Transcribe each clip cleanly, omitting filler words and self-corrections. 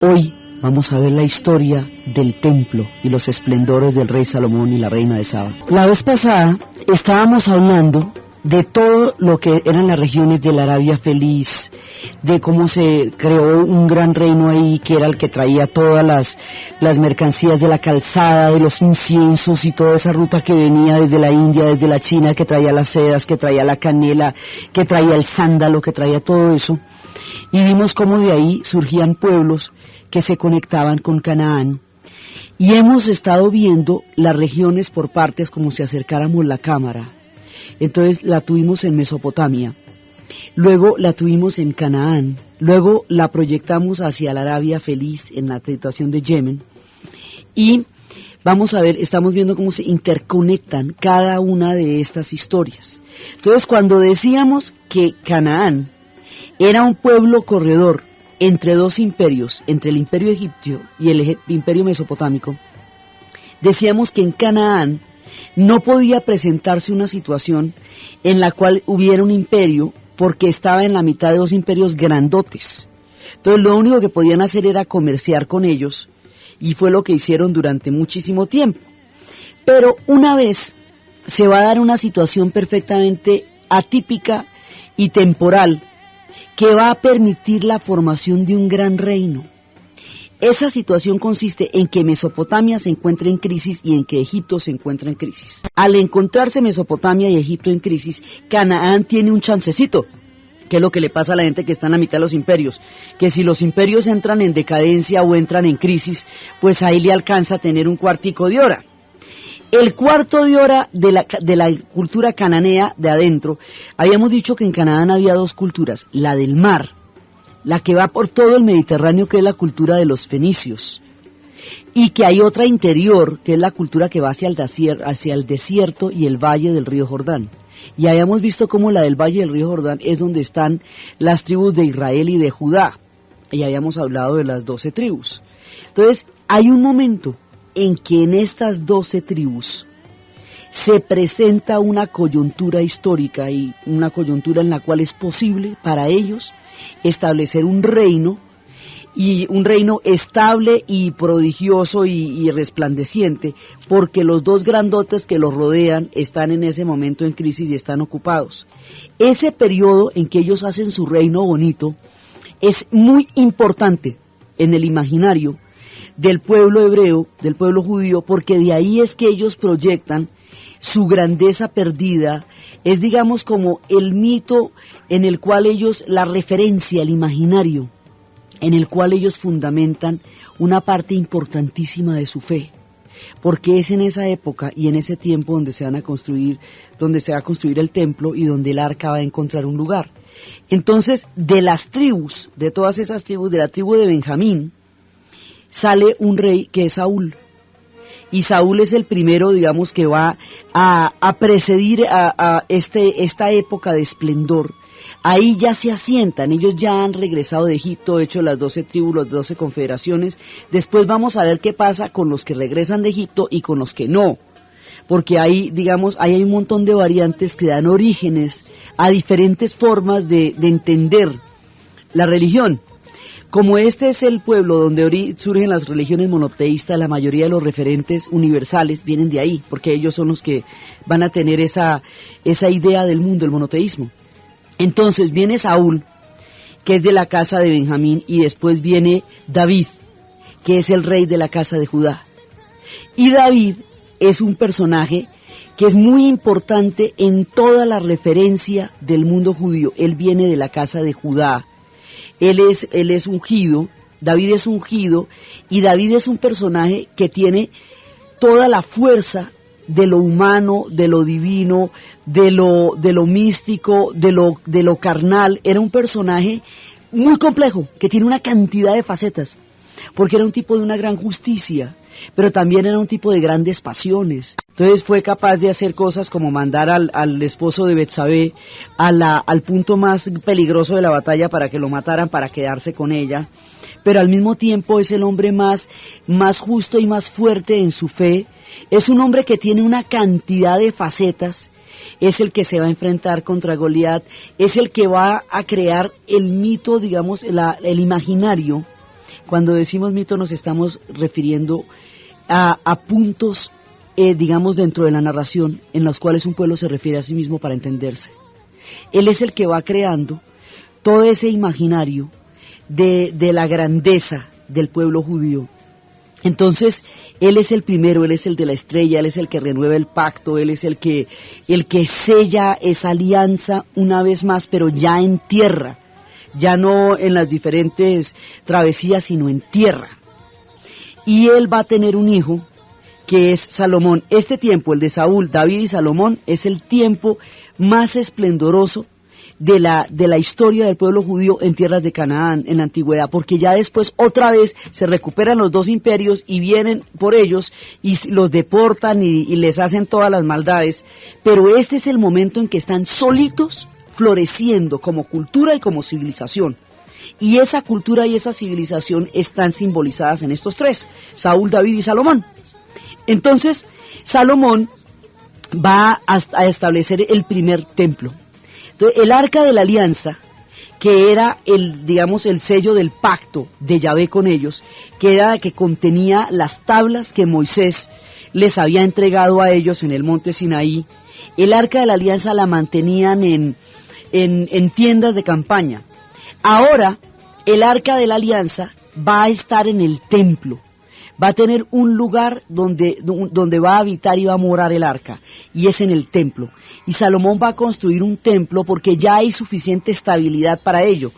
Hoy vamos a ver la historia del templo y los esplendores del rey Salomón y la reina de Saba. La vez pasada estábamos hablando de todo lo que eran las regiones de la Arabia Feliz, de cómo se creó un gran reino ahí que era el que traía todas las mercancías de la calzada, de los inciensos y toda esa ruta que venía desde la India, desde la China, que traía las sedas, que traía la canela, que traía el sándalo, que traía todo eso. Y vimos cómo de ahí surgían pueblos que se conectaban con Canaán. Y hemos estado viendo las regiones por partes como si acercáramos la cámara. Entonces la tuvimos en Mesopotamia, luego la tuvimos en Canaán, luego la proyectamos hacia la Arabia Feliz en la situación de Yemen. Y vamos a ver, estamos viendo cómo se interconectan cada una de estas historias. Entonces cuando decíamos que Canaán era un pueblo corredor entre dos imperios, entre el imperio egipcio y el imperio mesopotámico, decíamos que en Canaán no podía presentarse una situación en la cual hubiera un imperio porque estaba en la mitad de dos imperios grandotes. Entonces lo único que podían hacer era comerciar con ellos y fue lo que hicieron durante muchísimo tiempo. Pero una vez se va a dar una situación perfectamente atípica y temporal que va a permitir la formación de un gran reino. Esa situación consiste en que Mesopotamia se encuentra en crisis y en que Egipto se encuentra en crisis. Al encontrarse Mesopotamia y Egipto en crisis, Canaán tiene un chancecito, que es lo que le pasa a la gente que está en la mitad de los imperios, que si los imperios entran en decadencia o entran en crisis, pues ahí le alcanza a tener un cuartico de hora. El cuarto de hora de la cultura cananea de adentro, habíamos dicho que en Canaán había dos culturas, la del mar, la que va por todo el Mediterráneo, que es la cultura de los fenicios, y que hay otra interior, que es la cultura que va hacia el desierto y el valle del río Jordán. Y habíamos visto cómo la del valle del río Jordán es donde están las tribus de Israel y de Judá, y habíamos hablado de las 12 tribus. Entonces, hay un momento en que en estas 12 tribus se presenta una coyuntura histórica y una coyuntura en la cual es posible para ellos establecer un reino, y un reino estable y prodigioso y resplandeciente, porque los dos grandotes que los rodean están en ese momento en crisis y están ocupados. Ese periodo en que ellos hacen su reino bonito es muy importante en el imaginario del pueblo hebreo, del pueblo judío, porque de ahí es que ellos proyectan su grandeza perdida. Es, digamos, como el mito en el cual ellos, la referencia, el imaginario, en el cual ellos fundamentan una parte importantísima de su fe, porque es en esa época y en ese tiempo donde se va a construir el templo y donde el arca va a encontrar un lugar. Entonces, de las tribus, de todas esas tribus, de la tribu de Benjamín, sale un rey que es Saúl. Y Saúl es el primero, digamos, que va a precedir a esta época de esplendor. Ahí ya se asientan, ellos ya han regresado de Egipto, hecho las 12 tribus, las 12 confederaciones. Después vamos a ver qué pasa con los que regresan de Egipto y con los que no. Porque ahí, digamos, ahí hay un montón de variantes que dan orígenes a diferentes formas de entender la religión. Como este es el pueblo donde surgen las religiones monoteístas, la mayoría de los referentes universales vienen de ahí, porque ellos son los que van a tener esa idea del mundo, el monoteísmo. Entonces viene Saúl, que es de la casa de Benjamín, y después viene David, que es el rey de la casa de Judá. Y David es un personaje que es muy importante en toda la referencia del mundo judío. Él viene de la casa de Judá. Él es ungido, David es ungido, y David es un personaje que tiene toda la fuerza de lo humano, de lo divino, de lo místico, de lo carnal. Era un personaje muy complejo, que tiene una cantidad de facetas, porque era un tipo de una gran justicia, pero también era un tipo de grandes pasiones. Entonces fue capaz de hacer cosas como mandar al esposo de Betsabé al punto más peligroso de la batalla para que lo mataran, para quedarse con ella, pero al mismo tiempo es el hombre más justo y más fuerte en su fe. Es un hombre que tiene una cantidad de facetas, es el que se va a enfrentar contra Goliat, es el que va a crear el mito, digamos, el imaginario Cuando decimos mito nos estamos refiriendo a puntos, digamos, dentro de la narración en los cuales un pueblo se refiere a sí mismo para entenderse. Él es el que va creando todo ese imaginario de la grandeza del pueblo judío. Entonces, él es el primero, él es el de la estrella, él es el que renueva el pacto, él es el que sella esa alianza una vez más, pero ya en tierra, ya no en las diferentes travesías, sino en tierra. Y él va a tener un hijo, que es Salomón. Este tiempo, el de Saúl, David y Salomón, es el tiempo más esplendoroso de la historia del pueblo judío en tierras de Canaán, en la antigüedad, porque ya después otra vez se recuperan los dos imperios y vienen por ellos y los deportan y les hacen todas las maldades, pero este es el momento en que están solitos floreciendo como cultura y como civilización. Y esa cultura y esa civilización están simbolizadas en estos tres, Saúl, David y Salomón. Entonces, Salomón va a establecer el primer templo. Entonces, el Arca de la Alianza, que era el sello del pacto de Yahvé con ellos, que era que contenía las tablas que Moisés les había entregado a ellos en el monte Sinaí. El Arca de la Alianza la mantenían en tiendas de campaña. Ahora, el Arca de la Alianza va a estar en el templo. Va a tener un lugar donde va a habitar y va a morar el arca, y es en el templo. Y Salomón va a construir un templo porque ya hay suficiente estabilidad para ello.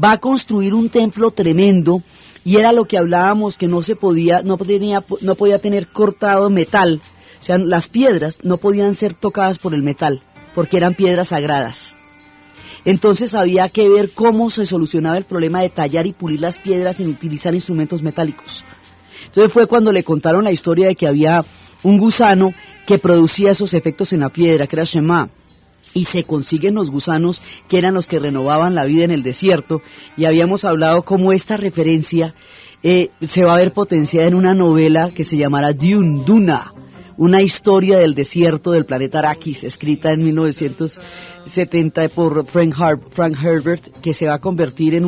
Va a construir un templo tremendo, y era lo que hablábamos, que no podía tener cortado metal. O sea, las piedras no podían ser tocadas por el metal, porque eran piedras sagradas. Entonces había que ver cómo se solucionaba el problema de tallar y pulir las piedras sin utilizar instrumentos metálicos. Entonces fue cuando le contaron la historia de que había un gusano que producía esos efectos en la piedra, que era Shema, y se consiguen los gusanos que eran los que renovaban la vida en el desierto, y habíamos hablado cómo esta referencia se va a ver potenciada en una novela que se llamará Duna, una historia del desierto del planeta Arrakis, escrita en 1970 por Frank Herbert, que se va a convertir en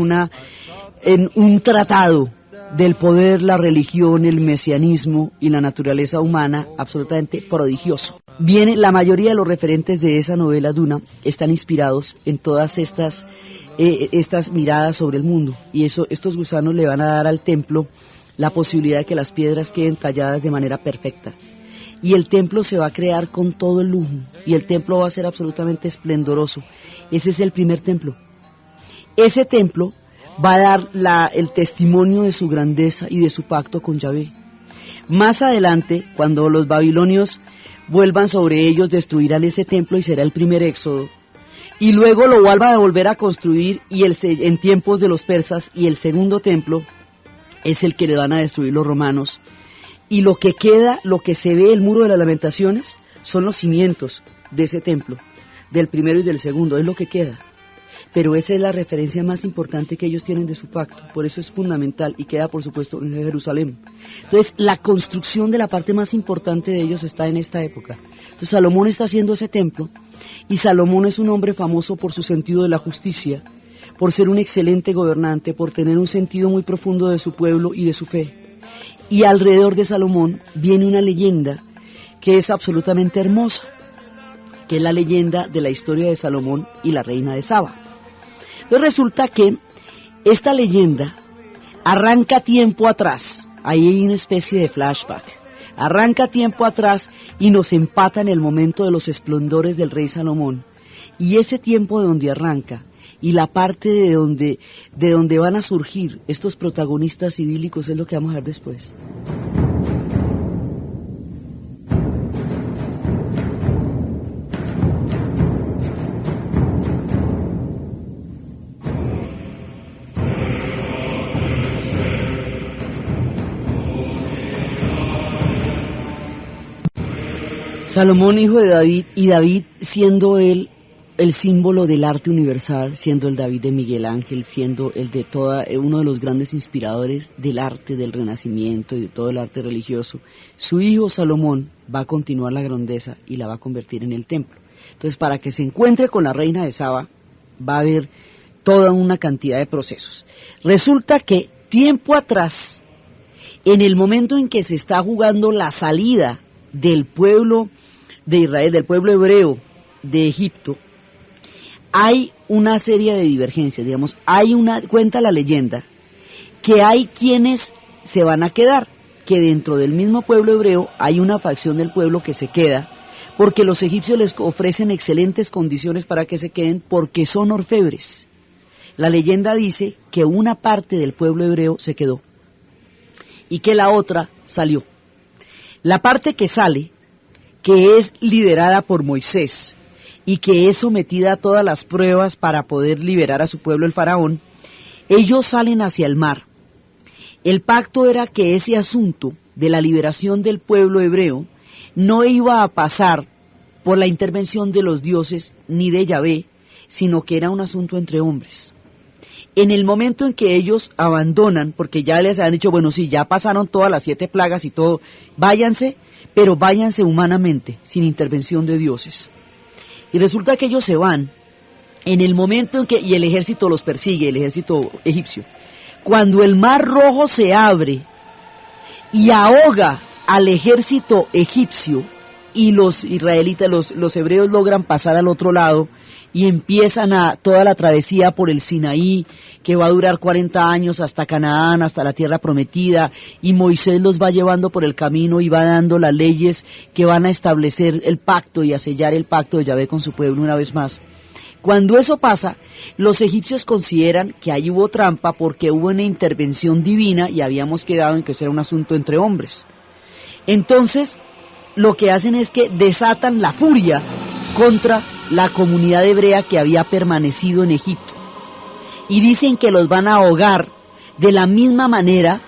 un tratado del poder, la religión, el mesianismo y la naturaleza humana, absolutamente prodigioso. La mayoría de los referentes de esa novela Duna están inspirados en todas estas miradas sobre el mundo, y estos gusanos le van a dar al templo la posibilidad de que las piedras queden talladas de manera perfecta. Y el templo se va a crear con todo el lujo, y el templo va a ser absolutamente esplendoroso. Ese es el primer templo. Ese templo va a dar el testimonio de su grandeza y de su pacto con Yahvé. Más adelante, cuando los babilonios vuelvan sobre ellos, destruirán ese templo y será el primer éxodo. Y luego lo vuelvan a volver a construir en tiempos de los persas, y el segundo templo es el que le van a destruir los romanos. Y lo que queda, lo que se ve, el muro de las lamentaciones, son los cimientos de ese templo, del primero y del segundo, es lo que queda. Pero esa es la referencia más importante que ellos tienen de su pacto, por eso es fundamental, y queda por supuesto en Jerusalén. Entonces la construcción de la parte más importante de ellos está en esta época. Entonces Salomón está haciendo ese templo, y Salomón es un hombre famoso por su sentido de la justicia, por ser un excelente gobernante, por tener un sentido muy profundo de su pueblo y de su fe. Y alrededor de Salomón viene una leyenda que es absolutamente hermosa, que es la leyenda de la historia de Salomón y la reina de Saba. Entonces resulta que esta leyenda arranca tiempo atrás, ahí hay una especie de flashback, arranca tiempo atrás y nos empata en el momento de los esplendores del rey Salomón, y ese tiempo de donde arranca y la parte de donde van a surgir estos protagonistas idílicos es lo que vamos a ver después. Salomón, hijo de David, y David siendo él el símbolo del arte universal, siendo el David de Miguel Ángel, siendo uno de los grandes inspiradores del arte del Renacimiento y de todo el arte religioso, su hijo Salomón va a continuar la grandeza y la va a convertir en el templo. Entonces, para que se encuentre con la reina de Saba, va a haber toda una cantidad de procesos. Resulta que Tiempo atrás, en el momento en que se está jugando la salida del pueblo de Israel, del pueblo hebreo de Egipto, hay una serie de divergencias, digamos, cuenta la leyenda, que hay quienes se van a quedar, que dentro del mismo pueblo hebreo hay una facción del pueblo que se queda, porque los egipcios les ofrecen excelentes condiciones para que se queden, porque son orfebres. La leyenda dice que una parte del pueblo hebreo se quedó, y que la otra salió. La parte que sale, que es liderada por Moisés, y que es sometida a todas las pruebas para poder liberar a su pueblo el faraón, ellos salen hacia el mar. El pacto era que ese asunto de la liberación del pueblo hebreo no iba a pasar por la intervención de los dioses ni de Yahvé, sino que era un asunto entre hombres. En el momento en que ellos abandonan, porque ya les han dicho, bueno, sí, ya pasaron todas las 7 plagas y todo, váyanse, pero váyanse humanamente, sin intervención de dioses. Y resulta que ellos se van, en el momento en que, y el ejército los persigue, el ejército egipcio, cuando el mar Rojo se abre y ahoga al ejército egipcio, y los israelitas, los hebreos logran pasar al otro lado, y empiezan toda la travesía por el Sinaí, que va a durar 40 años hasta Canaán, hasta la tierra prometida, y Moisés los va llevando por el camino y va dando las leyes que van a establecer el pacto y a sellar el pacto de Yahvé con su pueblo una vez más. Cuando eso pasa, los egipcios consideran que ahí hubo trampa porque hubo una intervención divina y habíamos quedado en que eso era un asunto entre hombres. Entonces, lo que hacen es que desatan la furia contra la comunidad hebrea que había permanecido en Egipto. Y dicen que los van a ahogar de la misma manera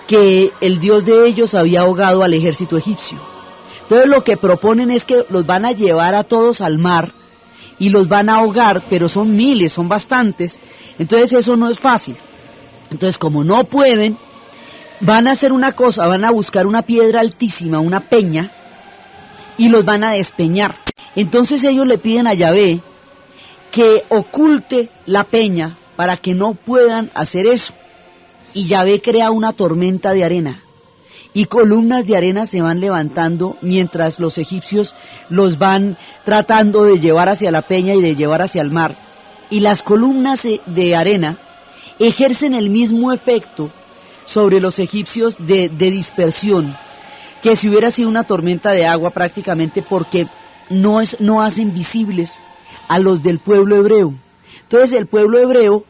que el Dios de ellos había ahogado al ejército egipcio. Entonces lo que proponen es que los van a llevar a todos al mar y los van a ahogar, pero son miles, son bastantes, entonces eso no es fácil. Entonces como no pueden, van a hacer una cosa, van a buscar una piedra altísima, una peña, y los van a despeñar. Entonces ellos le piden a Yahvé que oculte la peña para que no puedan hacer eso. Y Yahvé crea una tormenta de arena, y columnas de arena se van levantando mientras los egipcios los van tratando de llevar hacia la peña y de llevar hacia el mar. Y las columnas de arena ejercen el mismo efecto sobre los egipcios de dispersión que si hubiera sido una tormenta de agua prácticamente, porque no hacen visibles a los del pueblo hebreo. Entonces el pueblo hebreo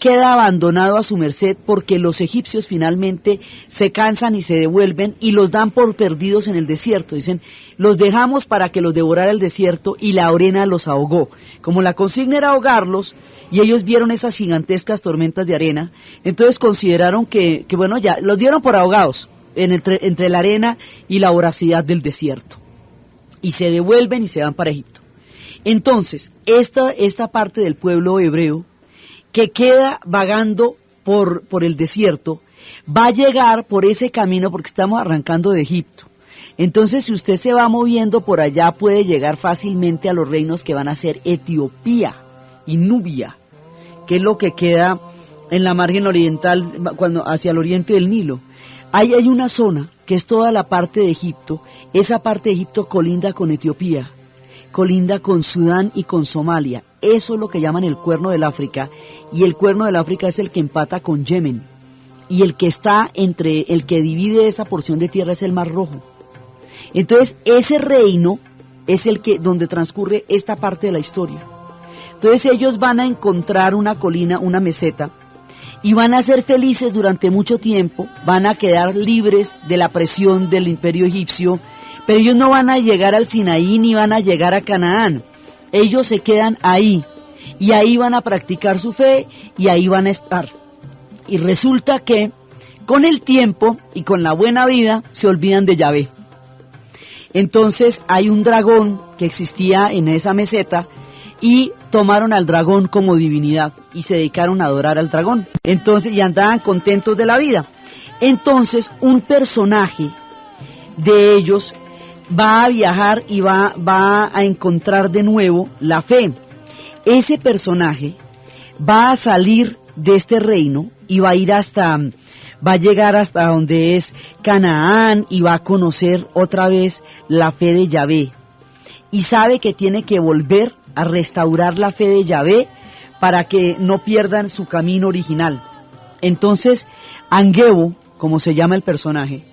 queda abandonado a su merced porque los egipcios finalmente se cansan y se devuelven y los dan por perdidos en el desierto. Dicen, los dejamos para que los devorara el desierto y la arena los ahogó. Como la consigna era ahogarlos y ellos vieron esas gigantescas tormentas de arena, entonces consideraron que bueno, ya los dieron por ahogados entre la arena y la voracidad del desierto. Y se devuelven y se van para Egipto. Entonces, esta parte del pueblo hebreo que queda vagando por el desierto, va a llegar por ese camino, porque estamos arrancando de Egipto. Entonces, si usted se va moviendo por allá, puede llegar fácilmente a los reinos que van a ser Etiopía y Nubia, que es lo que queda en la margen oriental, hacia el oriente del Nilo. Ahí hay una zona que es toda la parte de Egipto. Esa parte de Egipto colinda con Etiopía, colinda con Sudán y con Somalia. Eso es lo que llaman el Cuerno del África, y el Cuerno del África es el que empata con Yemen, y el que está entre el que divide esa porción de tierra es el Mar Rojo. Entonces ese reino es donde transcurre esta parte de la historia. Entonces ellos van a encontrar una colina, una meseta, y van a ser felices durante mucho tiempo, van a quedar libres de la presión del imperio egipcio, pero ellos no van a llegar al Sinaí ni van a llegar a Canaán. Ellos se quedan ahí, y ahí van a practicar su fe, y ahí van a estar. Y resulta que, con el tiempo y con la buena vida, se olvidan de Yahvé. Entonces hay un dragón que existía en esa meseta, y tomaron al dragón como divinidad, y se dedicaron a adorar al dragón. Entonces, y andaban contentos de la vida. Entonces, un personaje de ellos va a viajar y va a encontrar de nuevo la fe. Ese personaje va a salir de este reino y va a ir hasta va a llegar hasta donde es Canaán y va a conocer otra vez la fe de Yahvé. Y sabe que tiene que volver a restaurar la fe de Yahvé para que no pierdan su camino original. Entonces, Angebo, como se llama el personaje,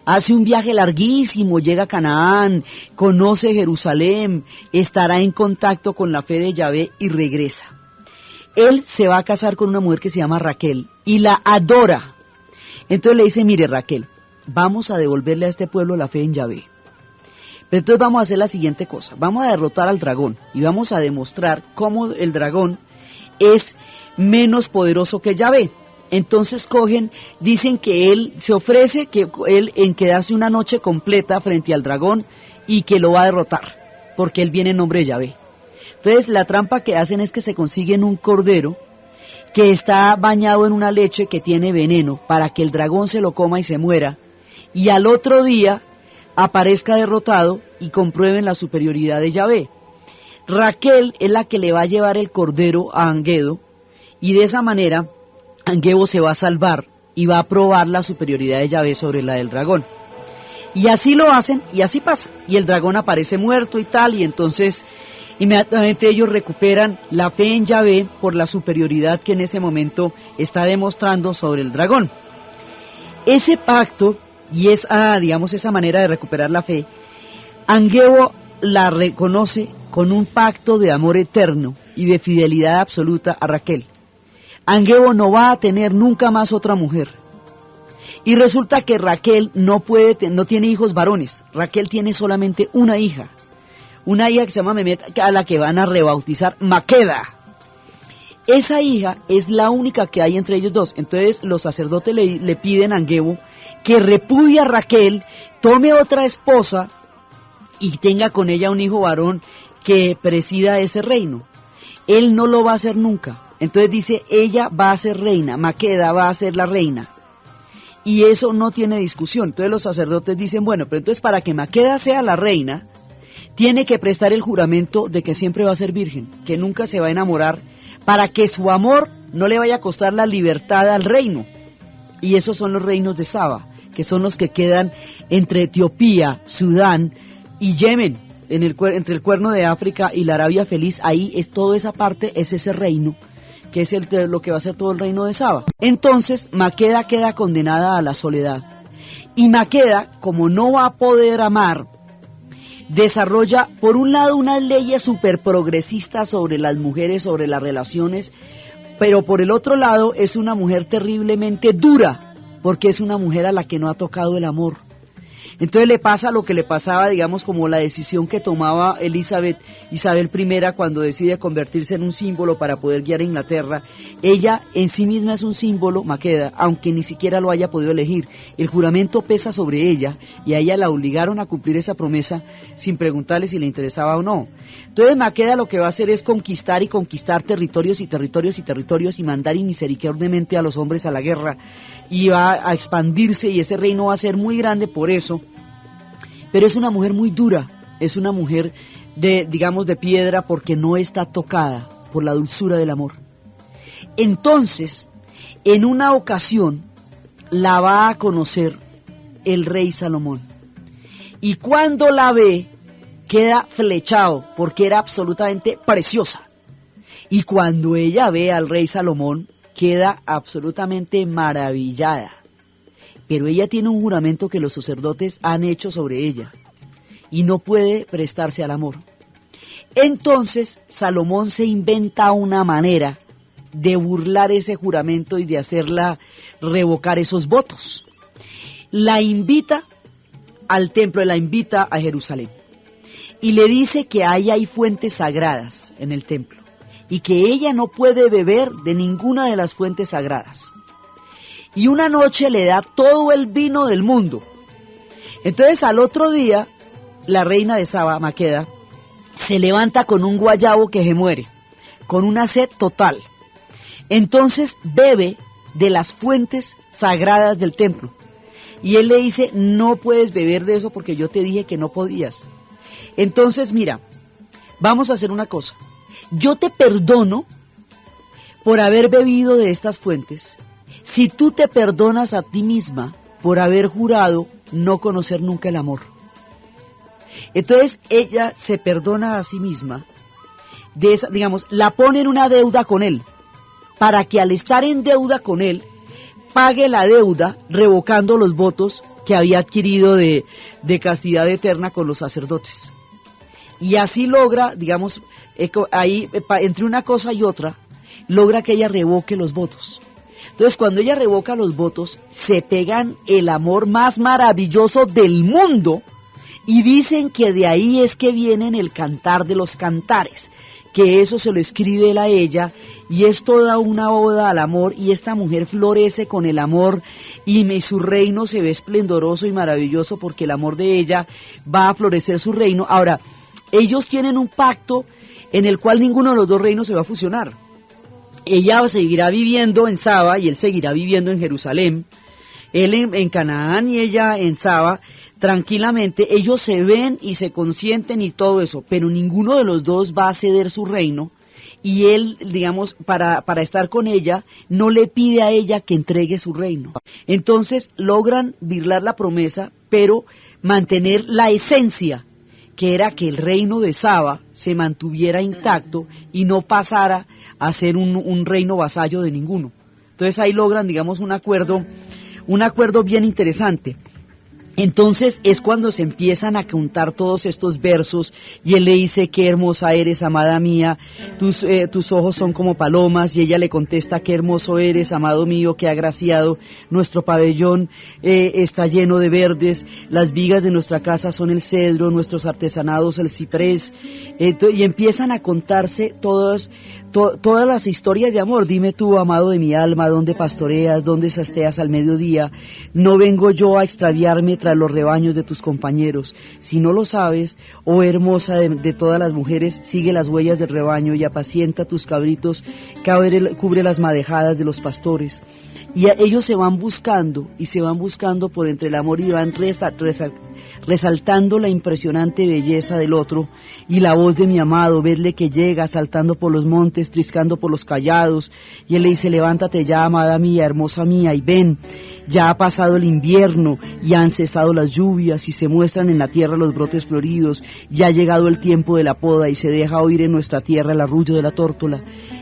hace un viaje larguísimo, llega a Canaán, conoce Jerusalén, estará en contacto con la fe de Yahvé y regresa. Él se va a casar con una mujer que se llama Raquel y la adora. Entonces le dice, mire Raquel, vamos a devolverle a este pueblo la fe en Yahvé. Pero entonces vamos a hacer la siguiente cosa, vamos a derrotar al dragón y vamos a demostrar cómo el dragón es menos poderoso que Yahvé. Entonces dicen que él se ofrece en quedarse una noche completa frente al dragón y que lo va a derrotar, porque él viene en nombre de Yahvé. Entonces la trampa que hacen es que se consiguen un cordero que está bañado en una leche que tiene veneno para que el dragón se lo coma y se muera, y al otro día aparezca derrotado y comprueben la superioridad de Yahvé. Raquel es la que le va a llevar el cordero a Angebo, y de esa manera Angebo se va a salvar y va a probar la superioridad de Yahvé sobre la del dragón. Y así lo hacen, y así pasa, y el dragón aparece muerto y tal, y entonces inmediatamente ellos recuperan la fe en Yahvé por la superioridad que en ese momento está demostrando sobre el dragón. Ese pacto, y esa manera de recuperar la fe, Angebo la reconoce con un pacto de amor eterno y de fidelidad absoluta a Raquel. Angebo no va a tener nunca más otra mujer. Y resulta que Raquel no tiene hijos varones. Raquel tiene solamente una hija que se llama Memet, a la que van a rebautizar Maqueda. Esa hija es la única que hay entre ellos dos. Entonces los sacerdotes le piden a Angebo que repudie a Raquel, tome otra esposa y tenga con ella un hijo varón que presida ese reino. Él no lo va a hacer nunca. Entonces dice, ella va a ser reina, Maqueda va a ser la reina. Y eso no tiene discusión. Entonces los sacerdotes dicen, bueno, pero entonces para que Maqueda sea la reina, tiene que prestar el juramento de que siempre va a ser virgen, que nunca se va a enamorar, para que su amor no le vaya a costar la libertad al reino. Y esos son los reinos de Saba, que son los que quedan entre Etiopía, Sudán y Yemen, entre el Cuerno de África y la Arabia Feliz. Ahí es toda esa parte, es ese reino, que es lo que va a ser todo el reino de Saba. Entonces Maqueda queda condenada a la soledad, y Maqueda, como no va a poder amar, desarrolla por un lado unas leyes súper progresistas sobre las mujeres, sobre las relaciones, pero por el otro lado es una mujer terriblemente dura, porque es una mujer a la que no ha tocado el amor. Entonces le pasa lo que le pasaba, digamos, como la decisión que tomaba Isabel I cuando decide convertirse en un símbolo para poder guiar a Inglaterra. Ella en sí misma es un símbolo, Maqueda, aunque ni siquiera lo haya podido elegir. El juramento pesa sobre ella y a ella la obligaron a cumplir esa promesa sin preguntarle si le interesaba o no. Entonces Maqueda lo que va a hacer es conquistar y conquistar territorios y territorios y territorios y mandar inmisericordiamente a los hombres a la guerra, y va a expandirse y ese reino va a ser muy grande por eso. Pero es una mujer muy dura, es una mujer de piedra, porque no está tocada por la dulzura del amor. Entonces, en una ocasión, la va a conocer el rey Salomón. Y cuando la ve, queda flechado, porque era absolutamente preciosa. Y cuando ella ve al rey Salomón, queda absolutamente maravillada. Pero ella tiene un juramento que los sacerdotes han hecho sobre ella, y no puede prestarse al amor. Entonces Salomón se inventa una manera de burlar ese juramento y de hacerla revocar esos votos. La invita al templo, la invita a Jerusalén, y le dice que ahí hay fuentes sagradas en el templo, y que ella no puede beber de ninguna de las fuentes sagradas. Y una noche le da todo el vino del mundo. Entonces al otro día, la reina de Saba, Maqueda, se levanta con un guayabo que se muere, con una sed total. Entonces bebe de las fuentes sagradas del templo. Y él le dice, no puedes beber de eso porque yo te dije que no podías. Entonces mira, vamos a hacer una cosa. Yo te perdono por haber bebido de estas fuentes, si tú te perdonas a ti misma por haber jurado no conocer nunca el amor. Entonces ella se perdona a sí misma, de esa, digamos, la pone en una deuda con él, para que al estar en deuda con él, pague la deuda revocando los votos que había adquirido de castidad eterna con los sacerdotes. Y así logra, digamos, ahí entre una cosa y otra, logra que ella revoque los votos. Entonces cuando ella revoca los votos, se pegan el amor más maravilloso del mundo, y dicen que de ahí es que viene el Cantar de los Cantares, que eso se lo escribe él a ella, y es toda una oda al amor, y esta mujer florece con el amor, y su reino se ve esplendoroso y maravilloso, porque el amor de ella va a florecer su reino. Ahora, ellos tienen un pacto en el cual ninguno de los dos reinos se va a fusionar. Ella seguirá viviendo en Saba, y él seguirá viviendo en Jerusalén, él en Canaán y ella en Saba, tranquilamente. Ellos se ven y se consienten y todo eso, pero ninguno de los dos va a ceder su reino, y él, digamos, para estar con ella, no le pide a ella que entregue su reino. Entonces logran birlar la promesa, pero mantener la esencia, que era que el reino de Saba se mantuviera intacto y no pasara a ser un reino vasallo de ninguno. Entonces ahí logran, digamos, un acuerdo bien interesante. Entonces es cuando se empiezan a cantar todos estos versos, y él le dice: qué hermosa eres, amada mía, tus ojos son como palomas, y ella le contesta: qué hermoso eres, amado mío, qué agraciado, nuestro pabellón está lleno de verdes, las vigas de nuestra casa son el cedro, nuestros artesanados el ciprés, y empiezan a contarse todas las historias de amor. Dime tú, amado de mi alma, ¿dónde pastoreas? ¿Dónde sasteas al mediodía? No vengo yo a extraviarme tras los rebaños de tus compañeros. Si no lo sabes, oh hermosa de todas las mujeres, sigue las huellas del rebaño y apacienta tus cabritos, cubre las madejadas de los pastores. Y ellos se van buscando, y se van buscando por entre el amor, y van resaltando la impresionante belleza del otro, y la voz de mi amado, vedle que llega, saltando por los montes, triscando por los callados, y él le dice: levántate ya, amada mía, hermosa mía, y ven, ya ha pasado el invierno, y han cesado las lluvias, y se muestran en la tierra los brotes floridos, ya ha llegado el tiempo de la poda, y se deja oír en nuestra tierra el arrullo de la tórtola.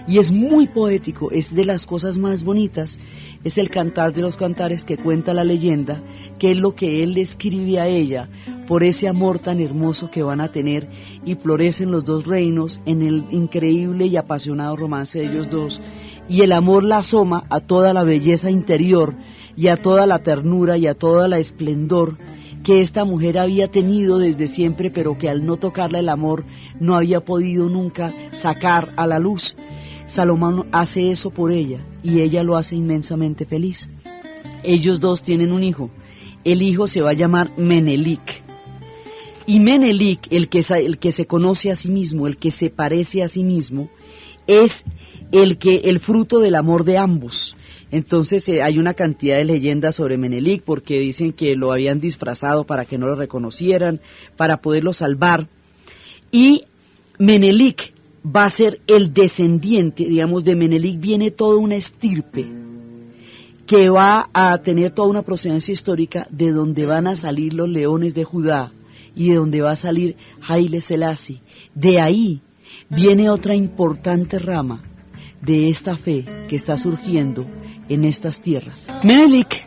Y es muy poético, es de las cosas más bonitas, es el Cantar de los Cantares, que cuenta la leyenda, que es lo que él le escribe a ella, por ese amor tan hermoso que van a tener, y florecen los dos reinos en el increíble y apasionado romance de ellos dos, y el amor la asoma a toda la belleza interior, y a toda la ternura, y a toda la esplendor que esta mujer había tenido desde siempre, pero que al no tocarla el amor no había podido nunca sacar a la luz. Salomón hace eso por ella, y ella lo hace inmensamente feliz. Ellos dos tienen un hijo. El hijo se va a llamar Menelik. Y Menelik, el que se conoce a sí mismo, el que se parece a sí mismo, es el fruto del amor de ambos. Entonces hay una cantidad de leyendas sobre Menelik, porque dicen que lo habían disfrazado para que no lo reconocieran, para poderlo salvar. Y Menelik va a ser el descendiente, digamos, de Menelik viene toda una estirpe que va a tener toda una procedencia histórica, de donde van a salir los leones de Judá y de donde va a salir Haile Selassie. De ahí viene otra importante rama de esta fe que está surgiendo en estas tierras. Menelik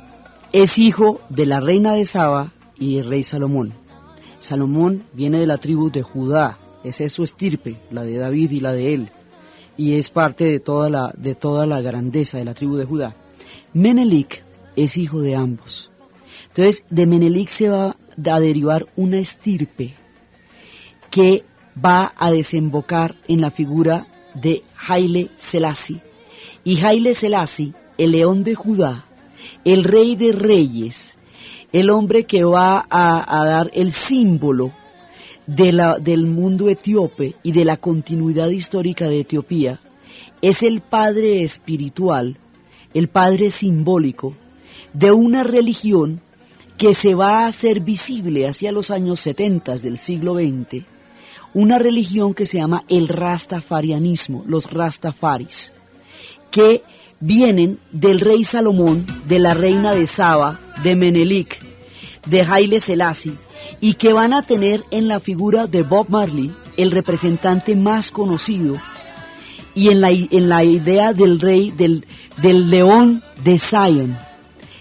es hijo de la reina de Saba y del rey Salomón. Salomón viene de la tribu de Judá. Esa es su estirpe, la de David y la de él, y es parte de toda la grandeza de la tribu de Judá. Menelik es hijo de ambos. Entonces, de Menelik se va a derivar una estirpe que va a desembocar en la figura de Haile Selassie. Y Haile Selassie, el león de Judá, el rey de reyes, el hombre que va a dar el símbolo del mundo etíope y de la continuidad histórica de Etiopía, es el padre espiritual, el padre simbólico de una religión que se va a hacer visible hacia los años 70 del siglo XX, una religión que se llama el rastafarianismo, los rastafaris, que vienen del rey Salomón, de la reina de Saba, de Menelik, de Haile Selassie, y que van a tener en la figura de Bob Marley el representante más conocido, y en la idea del rey, del león de Sion.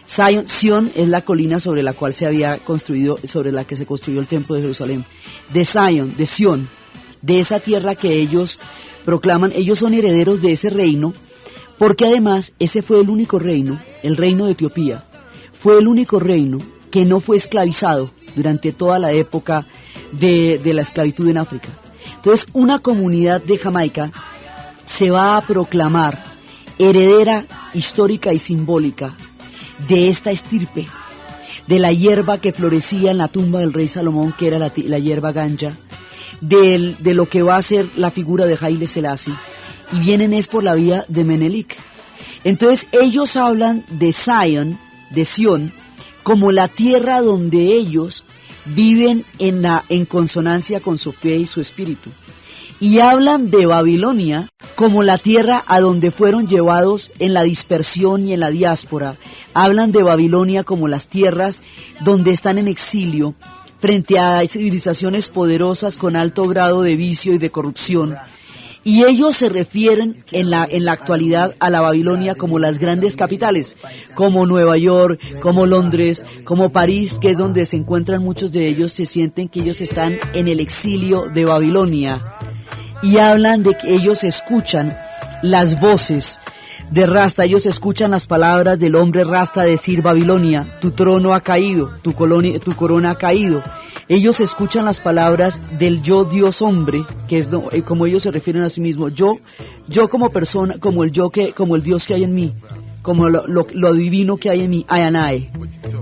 Sion es la colina sobre la cual se había construido, sobre la que se construyó el templo de Jerusalén. De Sion, de Sion, de esa tierra que ellos proclaman. Ellos son herederos de ese reino, porque además ese fue el único reino, el reino de Etiopía, fue el único reino que no fue esclavizado durante toda la época de la esclavitud en África. Entonces, una comunidad de Jamaica se va a proclamar heredera histórica y simbólica de esta estirpe, de la hierba que florecía en la tumba del rey Salomón, que era la hierba ganja, de lo que va a ser la figura de Haile Selassie, y vienen es por la vía de Menelik. Entonces ellos hablan de Sion, como la tierra donde ellos viven en consonancia con su fe y su espíritu. Y hablan de Babilonia como la tierra a donde fueron llevados en la dispersión y en la diáspora. Hablan de Babilonia como las tierras donde están en exilio frente a civilizaciones poderosas con alto grado de vicio y de corrupción. Y ellos se refieren en la actualidad a la Babilonia como las grandes capitales, como Nueva York, como Londres, como París, que es donde se encuentran muchos de ellos. Se sienten que ellos están en el exilio de Babilonia, y hablan de que ellos escuchan las voces de Rasta, ellos escuchan las palabras del hombre Rasta decir: Babilonia, tu trono ha caído, tu corona ha caído. Ellos escuchan las palabras del yo Dios hombre, que es como ellos se refieren a sí mismos, yo como persona, como el Dios que hay en mí, como lo divino que hay en mí, I and I,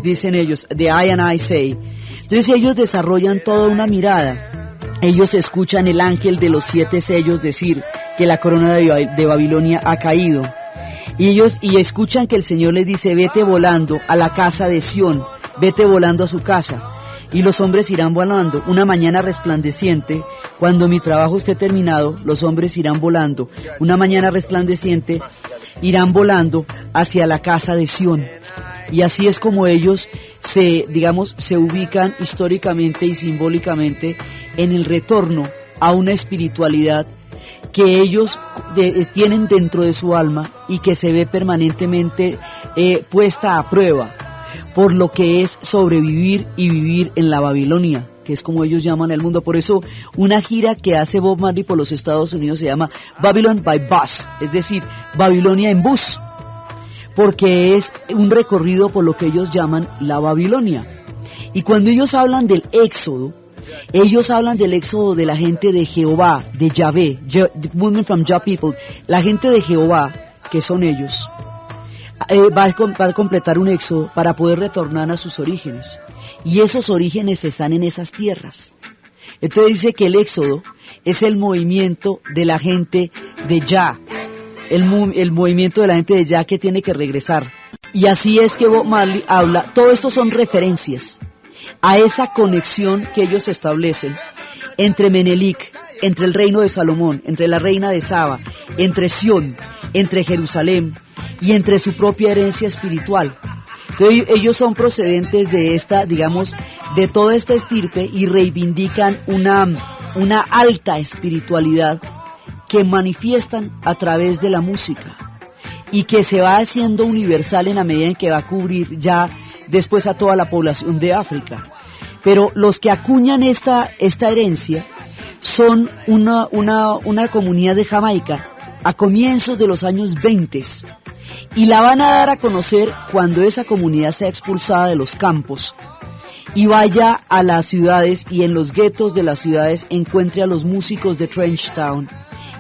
dicen ellos, de I and I say. Entonces ellos desarrollan toda una mirada. Ellos escuchan el ángel de los 7 sellos decir que la corona de Babilonia ha caído. Y escuchan que el Señor les dice: vete volando a la casa de Sión, vete volando a su casa. Y los hombres irán volando. Una mañana resplandeciente, cuando mi trabajo esté terminado, los hombres irán volando. Una mañana resplandeciente, irán volando hacia la casa de Sión. Y así es como ellos se ubican históricamente y simbólicamente en el retorno a una espiritualidad que ellos tienen dentro de su alma y que se ve permanentemente puesta a prueba por lo que es sobrevivir y vivir en la Babilonia, que es como ellos llaman el mundo. Por eso una gira que hace Bob Marley por los Estados Unidos se llama Babylon by Bus, es decir, Babilonia en bus, porque es un recorrido por lo que ellos llaman la Babilonia. Y cuando ellos hablan del éxodo, ellos hablan del éxodo de la gente de Jehová, de Yahvé, the movement from Jah people. La gente de Jehová, que son ellos, va a completar un éxodo para poder retornar a sus orígenes. Y esos orígenes están en esas tierras. Entonces dice que el éxodo es el movimiento de la gente de Jah, el movimiento de la gente de Jah que tiene que regresar. Y así es que Bob Marley habla. Todo esto son referencias a esa conexión que ellos establecen entre Menelik, entre el reino de Salomón, entre la reina de Saba, entre Sión, entre Jerusalén y entre su propia herencia espiritual. Entonces, ellos son procedentes de de toda esta estirpe, y reivindican una alta espiritualidad que manifiestan a través de la música y que se va haciendo universal en la medida en que va a cubrir ya después a toda la población de África. Pero los que acuñan esta herencia son una comunidad de Jamaica a comienzos de los años 20, y la van a dar a conocer cuando esa comunidad sea expulsada de los campos y vaya a las ciudades, y en los guetos de las ciudades encuentre a los músicos de Trench Town,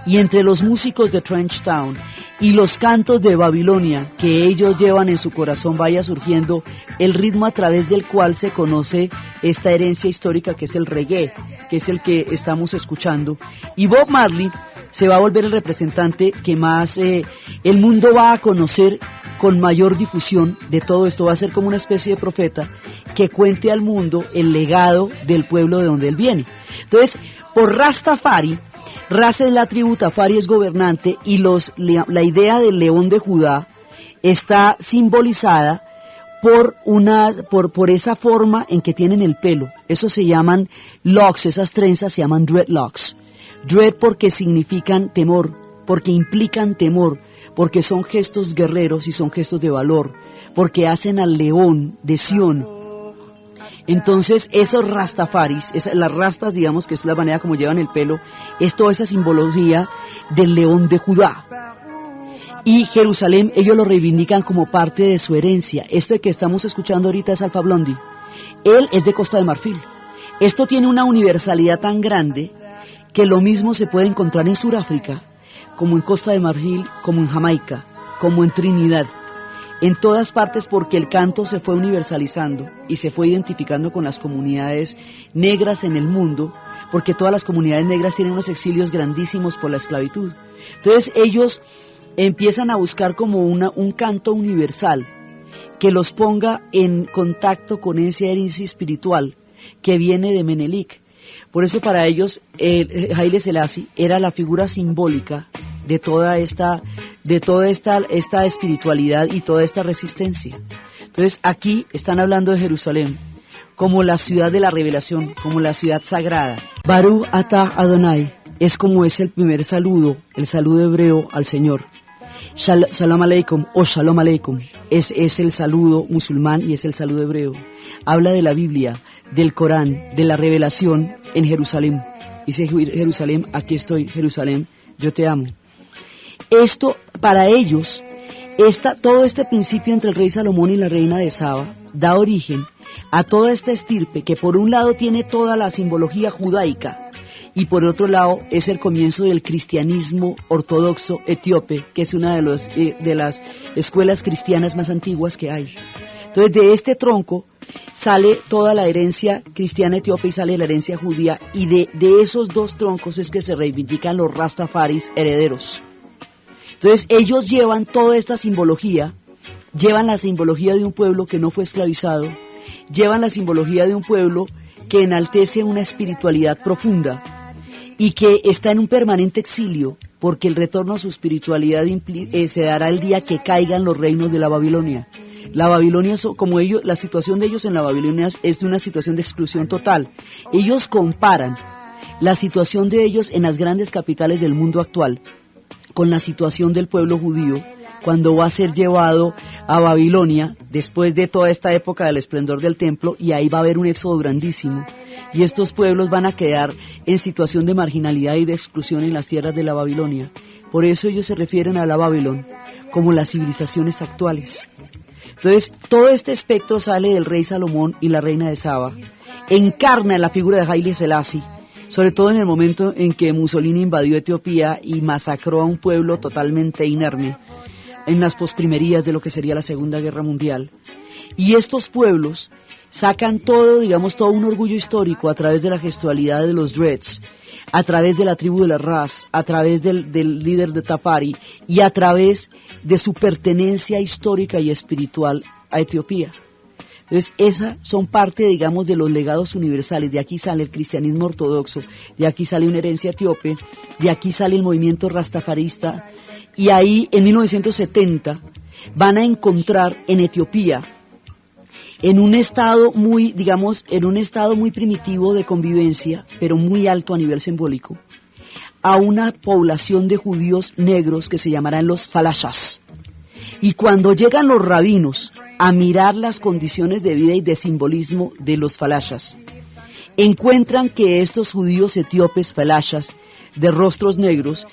y entre los músicos de Trench Town y los cantos de Babilonia que ellos llevan en su corazón vaya surgiendo el ritmo a través del cual se conoce esta herencia histórica, que es el reggae, que es el que estamos escuchando. Y Bob Marley se va a volver el representante que más el mundo va a conocer con mayor difusión de todo esto. Va a ser como una especie de profeta que cuente al mundo el legado del pueblo de donde él viene. Entonces, por Rastafari, Ras es la tribu, Tafari es gobernante, y la idea del león de Judá está simbolizada por esa forma en que tienen el pelo. Eso se llaman locks, esas trenzas se llaman dreadlocks. Dread porque significan temor, porque implican temor, porque son gestos guerreros y son gestos de valor, porque hacen al león de Sión. Entonces esos rastafaris, las rastas, digamos que es la manera como llevan el pelo, es toda esa simbología del león de Judá. Y Jerusalén, ellos lo reivindican como parte de su herencia. Esto que estamos escuchando ahorita es Alpha Blondy. Él es de Costa de Marfil. Esto tiene una universalidad tan grande que lo mismo se puede encontrar en Sudáfrica, como en Costa de Marfil, como en Jamaica, como en Trinidad. En todas partes, porque el canto se fue universalizando y se fue identificando con las comunidades negras en el mundo, porque todas las comunidades negras tienen unos exilios grandísimos por la esclavitud. Entonces ellos empiezan a buscar como un canto universal que los ponga en contacto con esa herencia espiritual que viene de Menelik. Por eso para ellos Haile Selassie era la figura simbólica de toda esta espiritualidad y toda esta resistencia. Entonces aquí están hablando de Jerusalén como la ciudad de la revelación, como la ciudad sagrada. Baruch atah Adonai es como es el primer saludo, el saludo hebreo al Señor. Shalom Aleikum o Shalom Aleikum es el saludo musulmán y es el saludo hebreo. Habla de la Biblia, del Corán, de la revelación en Jerusalén. Dice Jerusalén, aquí estoy, Jerusalén, yo te amo. Esto, para ellos, todo este principio entre el rey Salomón y la reina de Saba da origen a toda esta estirpe que por un lado tiene toda la simbología judaica y por otro lado es el comienzo del cristianismo ortodoxo etíope, que es una de las escuelas cristianas más antiguas que hay. Entonces de este tronco sale toda la herencia cristiana etíope y sale la herencia judía, y de esos dos troncos es que se reivindican los rastafaris herederos. Entonces ellos llevan toda esta simbología, llevan la simbología de un pueblo que no fue esclavizado, llevan la simbología de un pueblo que enaltece una espiritualidad profunda y que está en un permanente exilio, porque el retorno a su espiritualidad se dará el día que caigan los reinos de la Babilonia. La Babilonia, como ellos, la situación de ellos en la Babilonia es de una situación de exclusión total. Ellos comparan la situación de ellos en las grandes capitales del mundo actual con la situación del pueblo judío cuando va a ser llevado a Babilonia después de toda esta época del esplendor del templo, y ahí va a haber un éxodo grandísimo y estos pueblos van a quedar en situación de marginalidad y de exclusión en las tierras de la Babilonia. Por eso ellos se refieren a la Babilón como las civilizaciones actuales. Entonces todo este espectro sale del rey Salomón y la reina de Saba, encarna en la figura de Haile Selassie, sobre todo en el momento en que Mussolini invadió Etiopía y masacró a un pueblo totalmente inerme en las posprimerías de lo que sería la Segunda Guerra Mundial. Y estos pueblos sacan todo, digamos, todo un orgullo histórico a través de la gestualidad de los Dreads, a través de la tribu de la Ras, a través del líder de Tafari y a través de su pertenencia histórica y espiritual a Etiopía. Entonces, esas son parte, digamos, de los legados universales. De aquí sale el cristianismo ortodoxo, de aquí sale una herencia etíope, de aquí sale el movimiento rastafarista, y ahí, en 1970, van a encontrar en Etiopía, en un estado muy, digamos, en un estado muy primitivo de convivencia, pero muy alto a nivel simbólico, a una población de judíos negros que se llamarán los falashas. Y cuando llegan los rabinos a mirar las condiciones de vida y de simbolismo de los falashas, encuentran que estos judíos etíopes falashas de rostros negros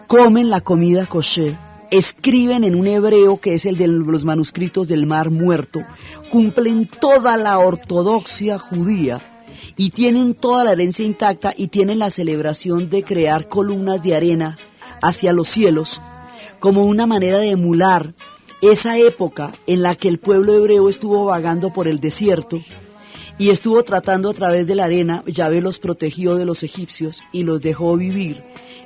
comen la comida kosher, escriben en un hebreo que es el de los manuscritos del Mar Muerto, cumplen toda la ortodoxia judía y tienen toda la herencia intacta y tienen la celebración de crear columnas de arena hacia los cielos como una manera de emular esa época en la que el pueblo hebreo estuvo vagando por el desierto y estuvo tratando a través de la arena. Yahvé los protegió de los egipcios y los dejó vivir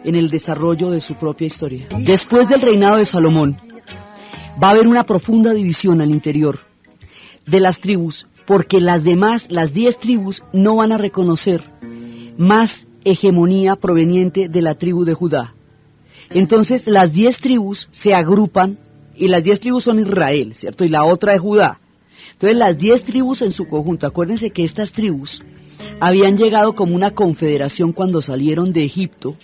en el desarrollo de su propia historia. Después del reinado de Salomón va a haber una profunda división al interior de las tribus, porque las 10 tribus no van a reconocer más hegemonía proveniente de la tribu de Judá. Entonces las 10 tribus se agrupan y las 10 tribus son Israel, ¿cierto? Y la otra es Judá. Entonces las 10 tribus en su conjunto, acuérdense que estas tribus habían llegado como una confederación cuando salieron de Egipto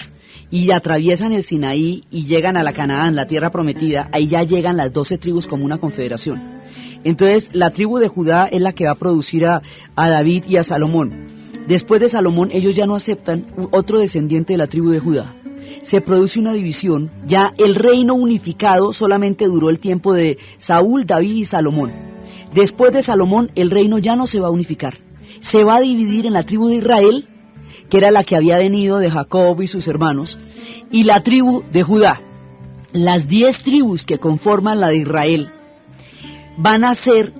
y atraviesan el Sinaí y llegan a la Canaán, la tierra prometida. Ahí ya llegan las 12 tribus como una confederación. Entonces la tribu de Judá es la que va a producir a David y a Salomón. Después de Salomón ellos ya no aceptan otro descendiente de la tribu de Judá. Se produce una división, ya el reino unificado solamente duró el tiempo de Saúl, David y Salomón. Después de Salomón el reino ya no se va a unificar, se va a dividir en la tribu de Israel, que era la que había venido de Jacob y sus hermanos, y la tribu de Judá. Las 10 tribus que conforman la de Israel van a ser,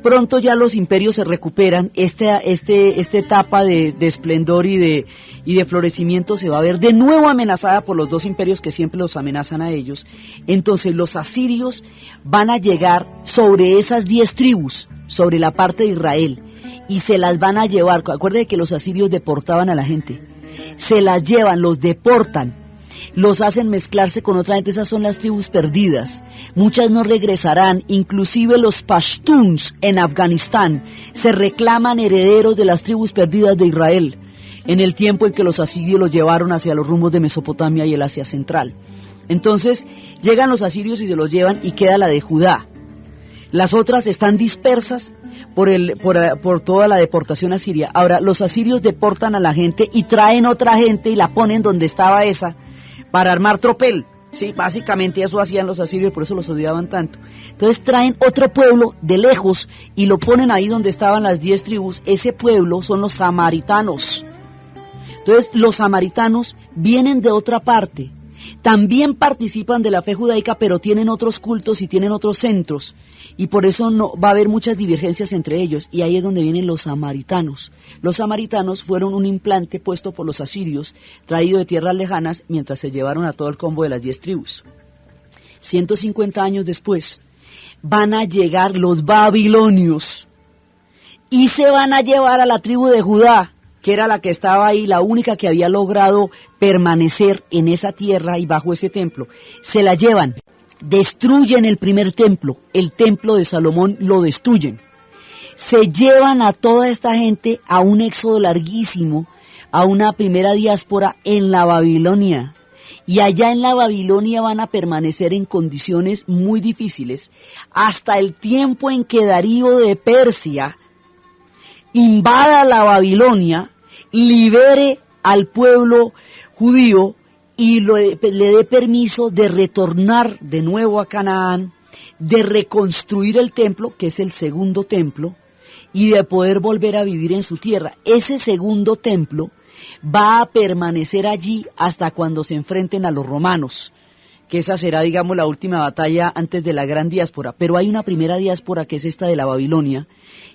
pronto ya los imperios se recuperan, esta etapa de esplendor y de florecimiento se va a ver de nuevo amenazada por los 2 imperios que siempre los amenazan a ellos. Entonces los asirios van a llegar sobre esas 10 tribus, sobre la parte de Israel, y se las van a llevar. Acuérdense que los asirios deportaban a la gente, se las llevan, los deportan, los hacen mezclarse con otra gente. Esas son las tribus perdidas, muchas no regresarán. Inclusive los pashtuns en Afganistán se reclaman herederos de las tribus perdidas de Israel, en el tiempo en que los asirios los llevaron hacia los rumbos de Mesopotamia y el Asia Central. Entonces llegan los asirios y se los llevan y queda la de Judá. Las otras están dispersas por toda la deportación asiria. Ahora, los asirios deportan a la gente y traen otra gente y la ponen donde estaba esa para armar tropel. Sí, básicamente eso hacían los asirios, por eso los odiaban tanto. Entonces traen otro pueblo de lejos y lo ponen ahí donde estaban las 10 tribus. Ese pueblo son los samaritanos. Entonces los samaritanos vienen de otra parte, también participan de la fe judaica, pero tienen otros cultos y tienen otros centros, y por eso no va a haber muchas divergencias entre ellos, y ahí es donde vienen los samaritanos. Los samaritanos fueron un implante puesto por los asirios, traído de tierras lejanas, mientras se llevaron a todo el combo de las 10 tribus. 150 años después, van a llegar los babilonios, y se van a llevar a la tribu de Judá, que era la que estaba ahí, la única que había logrado permanecer en esa tierra y bajo ese templo. Se la llevan, destruyen el primer templo, el templo de Salomón lo destruyen. Se llevan a toda esta gente a un éxodo larguísimo, a una primera diáspora en la Babilonia. Y allá en la Babilonia van a permanecer en condiciones muy difíciles, hasta el tiempo en que Darío de Persia invada la Babilonia, libere al pueblo judío y le dé permiso de retornar de nuevo a Canaán, de reconstruir el templo, que es el segundo templo, y de poder volver a vivir en su tierra. Ese segundo templo va a permanecer allí hasta cuando se enfrenten a los romanos, que esa será, digamos, la última batalla antes de la gran diáspora. Pero hay una primera diáspora que es esta de la Babilonia,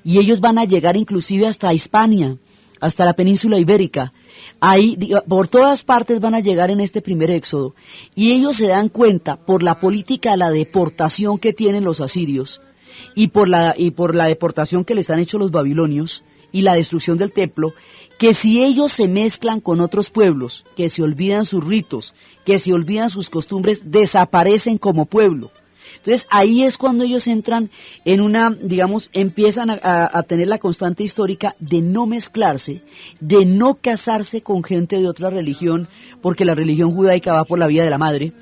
y ellos van a llegar inclusive hasta Hispania, hasta la península ibérica. Ahí, por todas partes van a llegar en este primer éxodo, y ellos se dan cuenta, por la política de la deportación que tienen los asirios, y por la deportación que les han hecho los babilonios, y la destrucción del templo, que si ellos se mezclan con otros pueblos, que se olvidan sus ritos, que se olvidan sus costumbres, desaparecen como pueblo. Entonces ahí es cuando ellos entran en una, digamos, empiezan a tener la constante histórica de no mezclarse, de no casarse con gente de otra religión, porque la religión judaica va por la vía de la madre,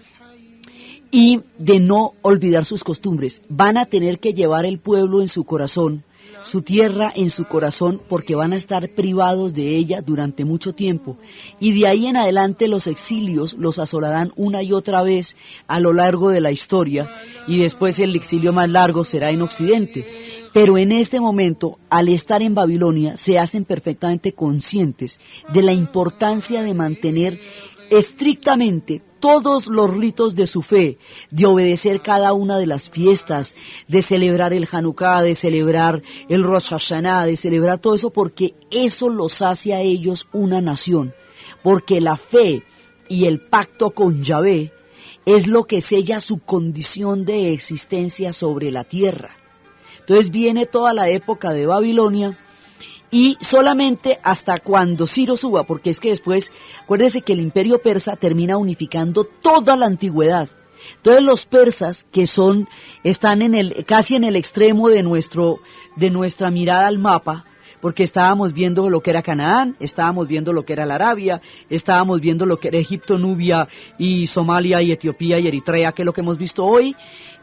y de no olvidar sus costumbres. Van a tener que llevar el pueblo en su corazón, su tierra en su corazón, porque van a estar privados de ella durante mucho tiempo, y de ahí en adelante los exilios los asolarán una y otra vez a lo largo de la historia, y después el exilio más largo será en Occidente. Pero en este momento, al estar en Babilonia, se hacen perfectamente conscientes de la importancia de mantener estrictamente todos los ritos de su fe, de obedecer cada una de las fiestas, de celebrar el Hanukkah, de celebrar el Rosh Hashanah, de celebrar todo eso, porque eso los hace a ellos una nación, porque la fe y el pacto con Yahvé es lo que sella su condición de existencia sobre la tierra. Entonces viene toda la época de Babilonia, y solamente hasta cuando Ciro suba, porque es que después, acuérdense que el imperio persa termina unificando toda la antigüedad, Entonces los persas, que están casi en el extremo de nuestra mirada al mapa, porque estábamos viendo lo que era Canaán, estábamos viendo lo que era la Arabia, estábamos viendo lo que era Egipto, Nubia y Somalia y Etiopía y Eritrea, que es lo que hemos visto hoy,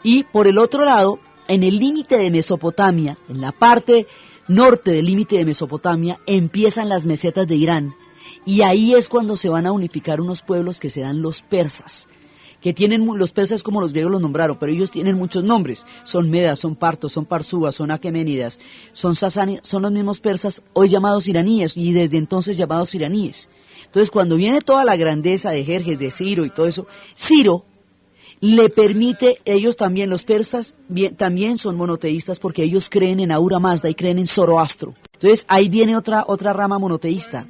y por el otro lado, en el límite de Mesopotamia, en la parte norte del límite de Mesopotamia, empiezan las mesetas de Irán, y ahí es cuando se van a unificar unos pueblos que serán los persas, que tienen los persas como los griegos los nombraron, pero ellos tienen muchos nombres, son medas, son partos, son parsúas, son aqueménidas, son sasánidas, son los mismos persas hoy llamados iraníes y desde entonces llamados iraníes. Entonces cuando viene toda la grandeza de Jerjes, de Ciro y todo eso, Ciro le permite, ellos también, los persas también son monoteístas porque ellos creen en Ahura Mazda y creen en Zoroastro. Entonces ahí viene otra rama monoteísta.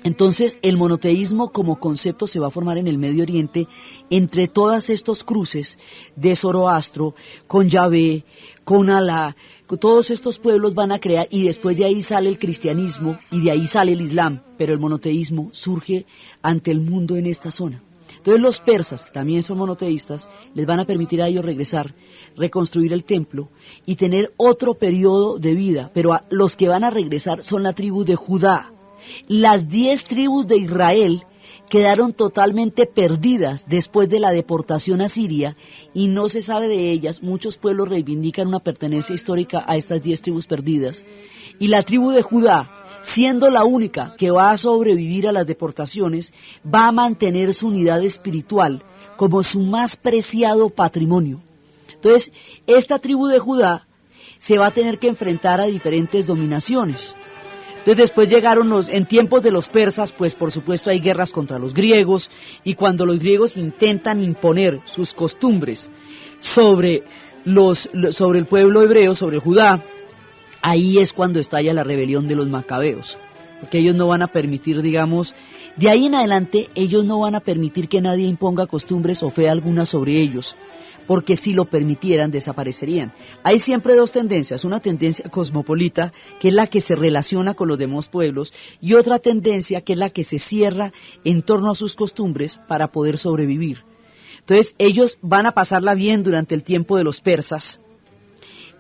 Entonces el monoteísmo como concepto se va a formar en el Medio Oriente entre todos estos cruces de Zoroastro, con Yahvé, con Alá, todos estos pueblos van a crear y después de ahí sale el cristianismo y de ahí sale el islam, pero el monoteísmo surge ante el mundo en esta zona. Entonces los persas, que también son monoteístas, les van a permitir a ellos regresar, reconstruir el templo y tener otro periodo de vida, pero los que van a regresar son la tribu de Judá. Las 10 tribus de Israel quedaron totalmente perdidas después de la deportación a Siria y no se sabe de ellas. Muchos pueblos reivindican una pertenencia histórica a estas 10 tribus perdidas. Y la tribu de Judá, siendo la única que va a sobrevivir a las deportaciones, va a mantener su unidad espiritual como su más preciado patrimonio. Entonces, esta tribu de Judá se va a tener que enfrentar a diferentes dominaciones. Entonces después llegaron en tiempos de los persas, pues por supuesto hay guerras contra los griegos, y cuando los griegos intentan imponer sus costumbres sobre el pueblo hebreo, sobre Judá, ahí es cuando estalla la rebelión de los macabeos, porque ellos no van a permitir, digamos, de ahí en adelante ellos no van a permitir que nadie imponga costumbres o fe alguna sobre ellos, porque si lo permitieran desaparecerían. Hay siempre dos tendencias, una tendencia cosmopolita, que es la que se relaciona con los demás pueblos, y otra tendencia que es la que se cierra en torno a sus costumbres para poder sobrevivir. Entonces ellos van a pasarla bien durante el tiempo de los persas,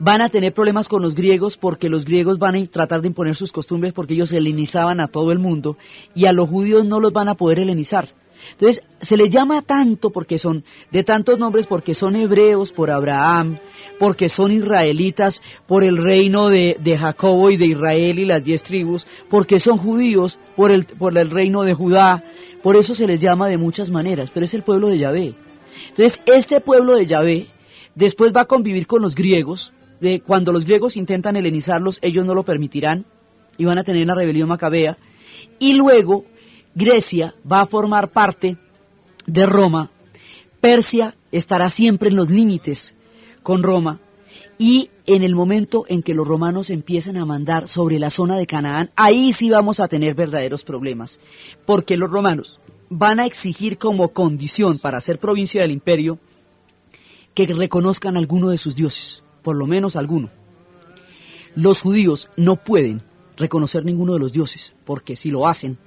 van a tener problemas con los griegos porque los griegos van a tratar de imponer sus costumbres porque ellos helenizaban a todo el mundo, y a los judíos no los van a poder helenizar. Entonces, se les llama tanto porque son de tantos nombres, porque son hebreos por Abraham, porque son israelitas por el reino de Jacobo y de Israel y las 10 tribus, porque son judíos por el reino de Judá, por eso se les llama de muchas maneras, pero es el pueblo de Yahvé. Entonces, este pueblo de Yahvé después va a convivir con los griegos, cuando los griegos intentan helenizarlos, ellos no lo permitirán, y van a tener la rebelión macabea, y luego Grecia va a formar parte de Roma, Persia estará siempre en los límites con Roma, y en el momento en que los romanos empiezan a mandar sobre la zona de Canaán, ahí sí vamos a tener verdaderos problemas, porque los romanos van a exigir como condición para ser provincia del imperio que reconozcan alguno de sus dioses, por lo menos alguno. Los judíos no pueden reconocer ninguno de los dioses, porque si lo hacen,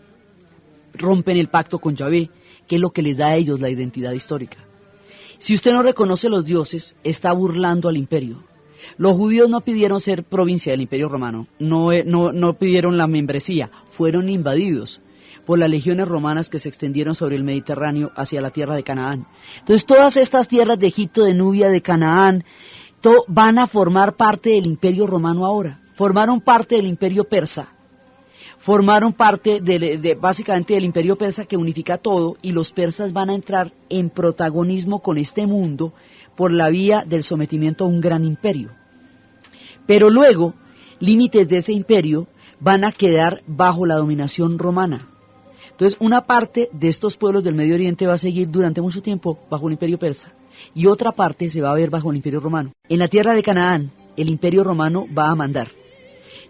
rompen el pacto con Yahvé, que es lo que les da a ellos la identidad histórica. Si usted no reconoce los dioses, está burlando al imperio. Los judíos no pidieron ser provincia del imperio romano, no pidieron la membresía, fueron invadidos por las legiones romanas que se extendieron sobre el Mediterráneo hacia la tierra de Canaán. Entonces todas estas tierras de Egipto, de Nubia, de Canaán, van a formar parte del imperio romano ahora, formaron parte del imperio persa, formaron parte básicamente del imperio persa que unifica todo, y los persas van a entrar en protagonismo con este mundo por la vía del sometimiento a un gran imperio. Pero luego, límites de ese imperio van a quedar bajo la dominación romana. Entonces, una parte de estos pueblos del Medio Oriente va a seguir durante mucho tiempo bajo el imperio persa, y otra parte se va a ver bajo el imperio romano. En la tierra de Canaán, el imperio romano va a mandar.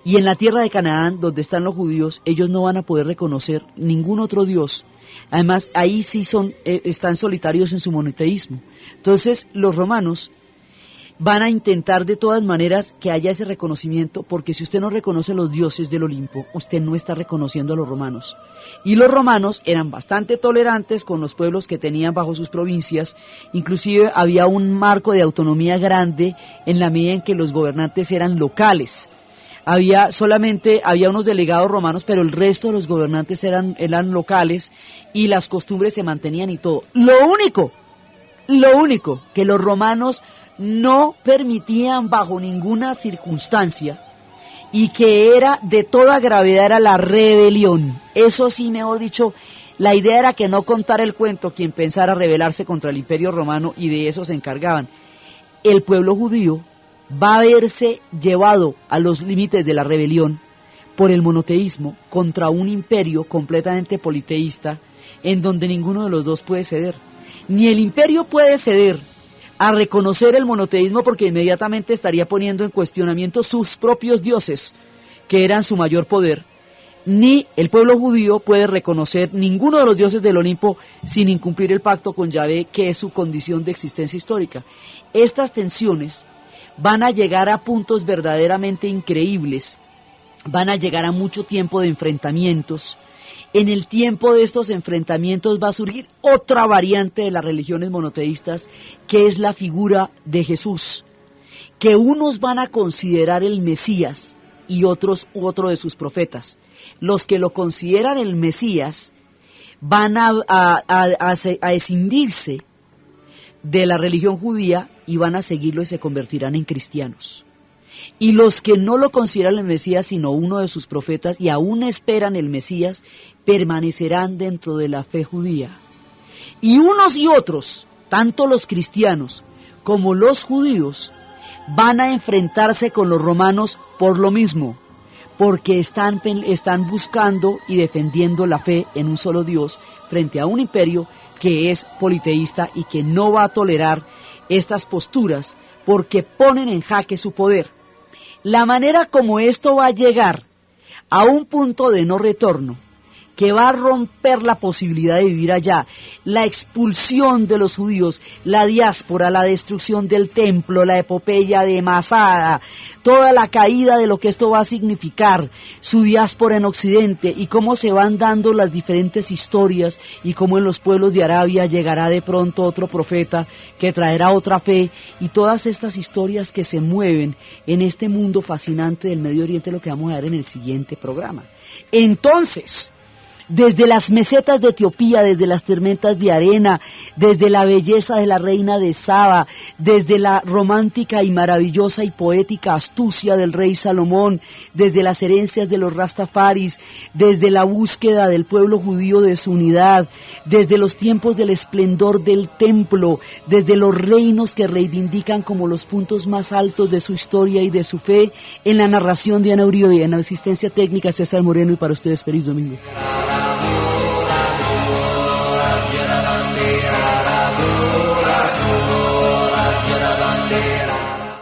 Y en la tierra de Canaán, donde están los judíos, ellos no van a poder reconocer ningún otro dios. Además, ahí sí están solitarios en su monoteísmo. Entonces, los romanos van a intentar de todas maneras que haya ese reconocimiento, porque si usted no reconoce a los dioses del Olimpo, usted no está reconociendo a los romanos. Y los romanos eran bastante tolerantes con los pueblos que tenían bajo sus provincias, inclusive había un marco de autonomía grande en la medida en que los gobernantes eran locales. Había unos delegados romanos, pero el resto de los gobernantes eran locales y las costumbres se mantenían y todo. Lo único que los romanos no permitían bajo ninguna circunstancia y que era de toda gravedad era la rebelión. Eso sí, mejor dicho, la idea era que no contara el cuento quien pensara rebelarse contra el Imperio Romano, y de eso se encargaban. El pueblo judío va a verse llevado a los límites de la rebelión por el monoteísmo contra un imperio completamente politeísta, en donde ninguno de los dos puede ceder. Ni el imperio puede ceder a reconocer el monoteísmo, porque inmediatamente estaría poniendo en cuestionamiento sus propios dioses, que eran su mayor poder, ni el pueblo judío puede reconocer ninguno de los dioses del Olimpo sin incumplir el pacto con Yahvé, que es su condición de existencia histórica. Estas tensiones van a llegar a puntos verdaderamente increíbles, van a llegar a mucho tiempo de enfrentamientos. En el tiempo de estos enfrentamientos va a surgir otra variante de las religiones monoteístas, que es la figura de Jesús, que unos van a considerar el Mesías y otros otro de sus profetas. Los que lo consideran el Mesías van a escindirse de la religión judía y van a seguirlo y se convertirán en cristianos. Y los que no lo consideran el Mesías sino uno de sus profetas y aún esperan el Mesías, permanecerán dentro de la fe judía. Y unos y otros, tanto los cristianos como los judíos, van a enfrentarse con los romanos por lo mismo, porque están buscando y defendiendo la fe en un solo Dios frente a un imperio que es politeísta y que no va a tolerar estas posturas porque ponen en jaque su poder. La manera como esto va a llegar a un punto de no retorno, que va a romper la posibilidad de vivir allá, la expulsión de los judíos, la diáspora, la destrucción del templo, la epopeya de Masada, toda la caída de lo que esto va a significar, su diáspora en Occidente, y cómo se van dando las diferentes historias, y cómo en los pueblos de Arabia llegará de pronto otro profeta que traerá otra fe, y todas estas historias que se mueven en este mundo fascinante del Medio Oriente, lo que vamos a ver en el siguiente programa. Entonces, desde las mesetas de Etiopía, desde las tormentas de arena, desde la belleza de la reina de Saba, desde la romántica y maravillosa y poética astucia del rey Salomón, desde las herencias de los Rastafaris, desde la búsqueda del pueblo judío de su unidad, desde los tiempos del esplendor del templo, desde los reinos que reivindican como los puntos más altos de su historia y de su fe, en la narración de Ana Uribe y en la asistencia técnica César Moreno, y para ustedes feliz domingo.